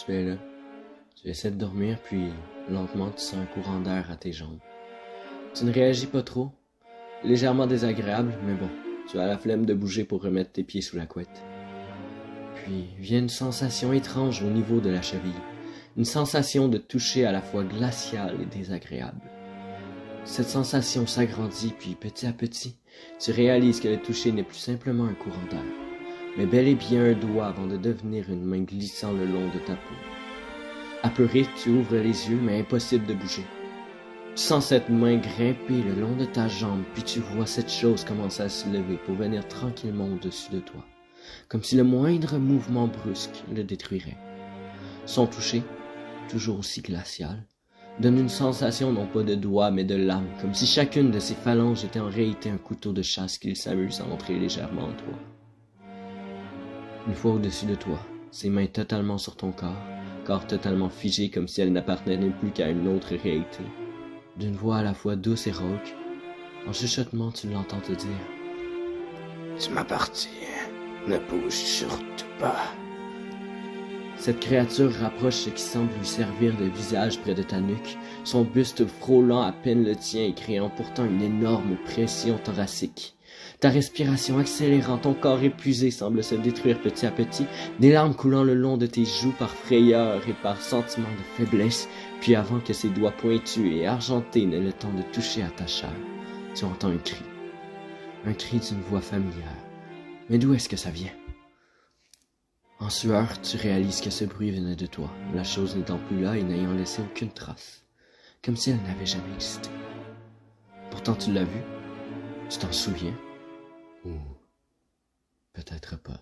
Tu es là. Tu essaies de dormir, puis lentement tu sens un courant d'air à tes jambes. Tu ne réagis pas trop. Légèrement désagréable, mais bon, tu as la flemme de bouger pour remettre tes pieds sous la couette. Puis vient une sensation étrange au niveau de la cheville. Une sensation de toucher à la fois glaciale et désagréable. Cette sensation s'agrandit, puis petit à petit, tu réalises que le toucher n'est plus simplement un courant d'air, mais bel et bien un doigt avant de devenir une main glissant le long de ta peau. Apeuré, tu ouvres les yeux, mais impossible de bouger. Tu sens cette main grimper le long de ta jambe, puis tu vois cette chose commencer à se lever pour venir tranquillement au-dessus de toi, comme si le moindre mouvement brusque le détruirait. Son toucher, toujours aussi glacial, donne une sensation non pas de doigt mais de lame, comme si chacune de ses phalanges était en réalité un couteau de chasse qu'il s'amuse à entrer légèrement en toi. Une fois au-dessus de toi, ses mains totalement sur ton corps totalement figé comme si elle n'appartenait plus qu'à une autre réalité. D'une voix à la fois douce et rauque, en chuchotement tu l'entends te dire « Tu m'appartiens, ne bouge surtout pas ». Cette créature rapproche ce qui semble lui servir de visage près de ta nuque, son buste frôlant à peine le tien et créant pourtant une énorme pression thoracique. Ta respiration accélérant, ton corps épuisé semble se détruire petit à petit, des larmes coulant le long de tes joues par frayeur et par sentiment de faiblesse, puis avant que ses doigts pointus et argentés n'aient le temps de toucher à ta chair, tu entends un cri d'une voix familière. Mais d'où est-ce que ça vient? En sueur, tu réalises que ce bruit venait de toi, la chose n'étant plus là et n'ayant laissé aucune trace, comme si elle n'avait jamais existé. Pourtant tu l'as vue, tu t'en souviens, ou peut-être pas.